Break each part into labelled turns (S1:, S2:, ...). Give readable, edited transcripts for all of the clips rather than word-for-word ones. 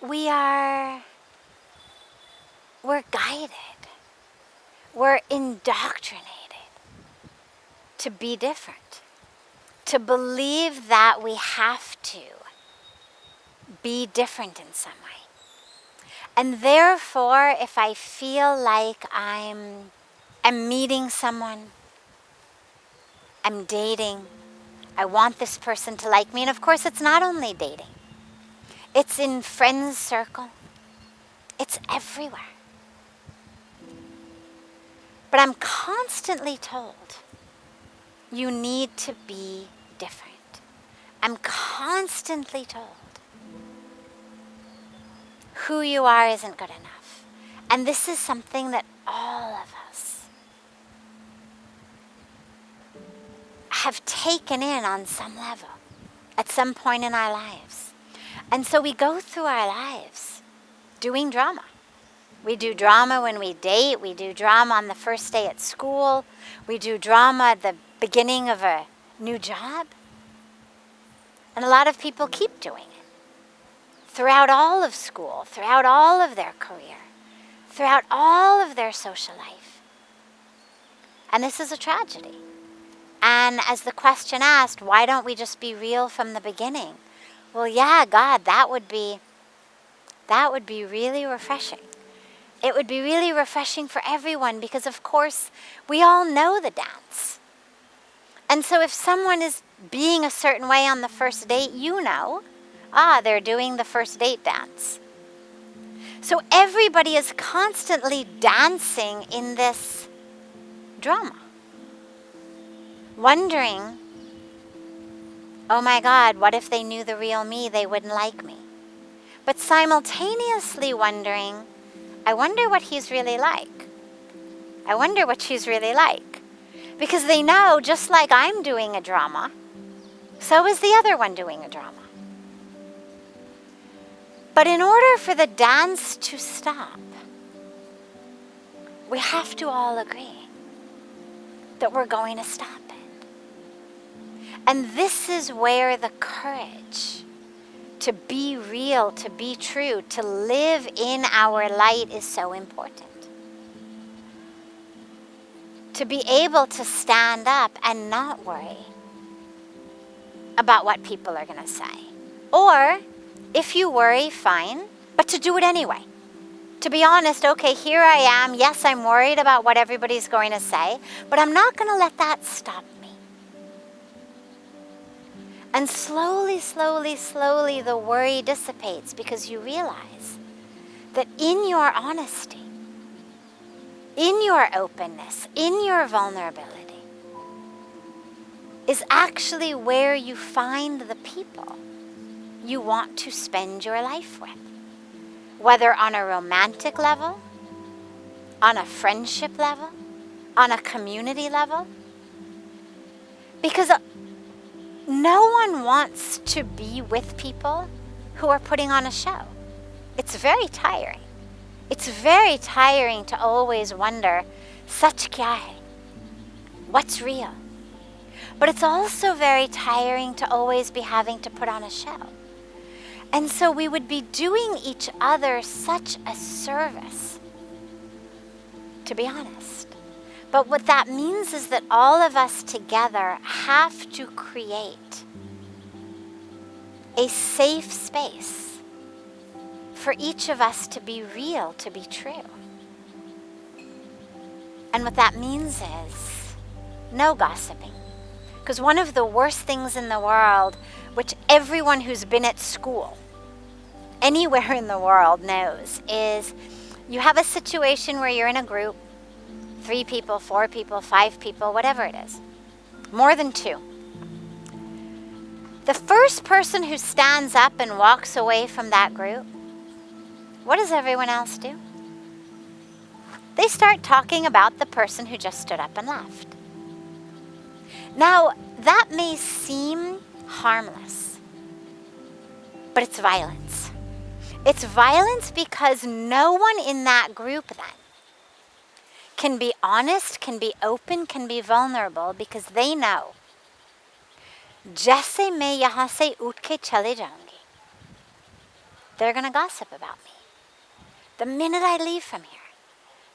S1: we're guided, we're indoctrinated to be different, to believe that we have to be different in some way. And therefore, if I feel like I'm meeting someone, I'm dating, I want this person to like me, and of course it's not only dating, it's in friends' circle, it's everywhere. But I'm constantly told, you need to be different. I'm constantly told, who you are isn't good enough. And this is something that all of us have taken in on some level, at some point in our lives. And so we go through our lives doing drama. We do drama when we date, we do drama on the first day at school, we do drama at the beginning of a new job. And a lot of people keep doing it throughout all of school, throughout all of their career, throughout all of their social life. And this is a tragedy. And as the question asked, why don't we just be real from the beginning? Well, yeah, God, that would be really refreshing. It would be really refreshing for everyone because, of course, we all know the dance. And so if someone is being a certain way on the first date, you know, they're doing the first date dance. So everybody is constantly dancing in this drama, wondering, oh my God, what if they knew the real me, they wouldn't like me. But simultaneously wondering, I wonder what he's really like. I wonder what she's really like. Because they know, just like I'm doing a drama, so is the other one doing a drama. But in order for the dance to stop, we have to all agree that we're going to stop it. And this is where the courage to be real, to be true, to live in our light is so important. To be able to stand up and not worry about what people are going to say. Or, if you worry, fine, but to do it anyway. To be honest, okay, here I am. Yes, I'm worried about what everybody's going to say, but I'm not going to let that stop me. And slowly, slowly, slowly, the worry dissipates because you realize that in your honesty, in your openness, in your vulnerability, is actually where you find the people you want to spend your life with. Whether on a romantic level, on a friendship level, on a community level. Because no one wants to be with people who are putting on a show. It's very tiring. It's very tiring to always wonder, sach kya hai? What's real? But it's also very tiring to always be having to put on a show. And so we would be doing each other such a service, to be honest. But what that means is that all of us together have to create a safe space for each of us to be real, to be true. And what that means is no gossiping. Because one of the worst things in the world, which everyone who's been at school, anywhere in the world knows, is you have a situation where you're in a group, 3 people, 4 people, 5 people, whatever it is, more than 2. The first person who stands up and walks away from that group, what does everyone else do? They start talking about the person who just stood up and left. Now, that may seem harmless, but it's violence. It's violence because no one in that group then can be honest, can be open, can be vulnerable because they know, जैसे मैं यहाँ से उठ के चले जाऊंगी, they're going to gossip about me. The minute I leave from here,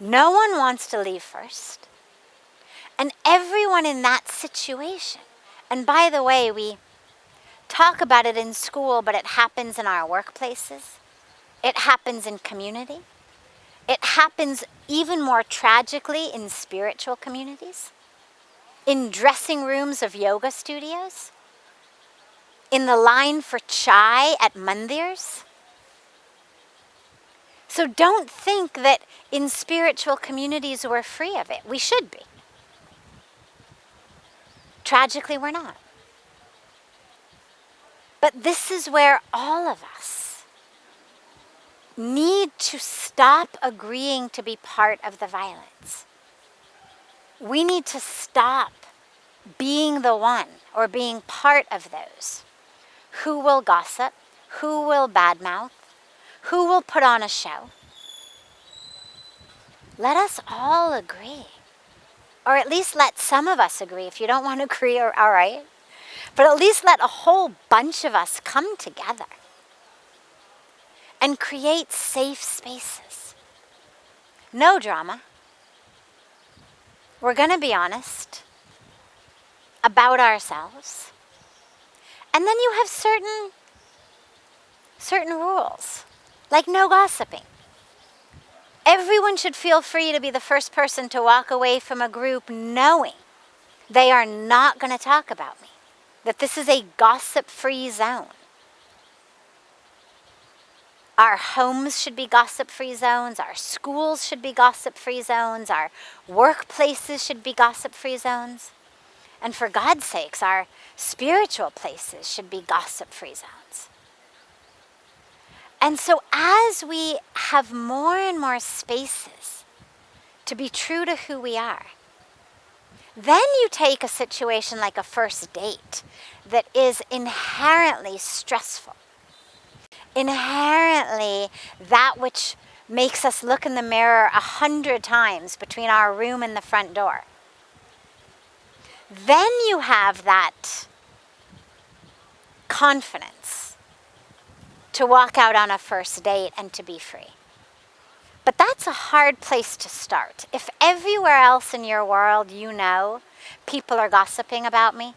S1: no one wants to leave first. And everyone in that situation, and by the way, we talk about it in school, but it happens in our workplaces. It happens in community. It happens even more tragically in spiritual communities, in dressing rooms of yoga studios, in the line for chai at mandirs. So don't think that in spiritual communities we're free of it. We should be. Tragically, we're not. But this is where all of us need to stop agreeing to be part of the violence. We need to stop being the one or being part of those who will gossip, who will badmouth, who will put on a show. Let us all agree. Or at least let some of us agree. If you don't want to agree, all right. But at least let a whole bunch of us come together and create safe spaces. No drama. We're going to be honest about ourselves. And then you have certain rules, like no gossiping. Everyone should feel free to be the first person to walk away from a group knowing they are not going to talk about me, that this is a gossip-free zone. Our homes should be gossip-free zones. Our schools should be gossip-free zones. Our workplaces should be gossip-free zones. And for God's sakes, our spiritual places should be gossip-free zones. And so as we have more and more spaces to be true to who we are, then you take a situation like a first date that is inherently stressful, inherently that which makes us look in the mirror 100 times between our room and the front door. Then you have that confidence to walk out on a first date and to be free. But that's a hard place to start. If everywhere else in your world you know people are gossiping about me,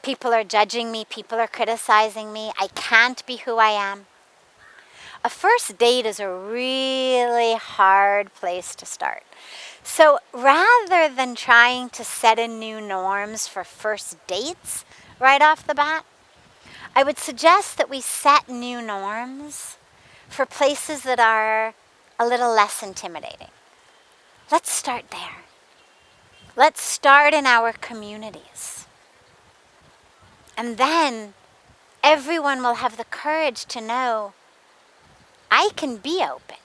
S1: people are judging me, people are criticizing me, I can't be who I am. A first date is a really hard place to start. So rather than trying to set in new norms for first dates right off the bat, I would suggest that we set new norms for places that are a little less intimidating. Let's start there. Let's start in our communities. And then everyone will have the courage to know I can be open.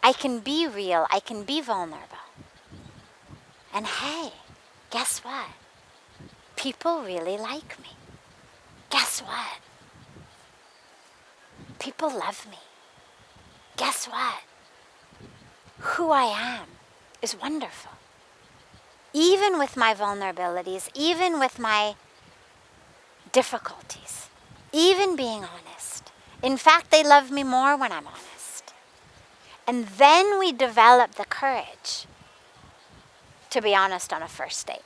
S1: I can be real. I can be vulnerable. And hey, guess what? People really like me. Guess what? People love me. Guess what? Who I am is wonderful. Even with my vulnerabilities, even with my difficulties, even being honest. In fact, they love me more when I'm honest. And then we develop the courage to be honest on a first date.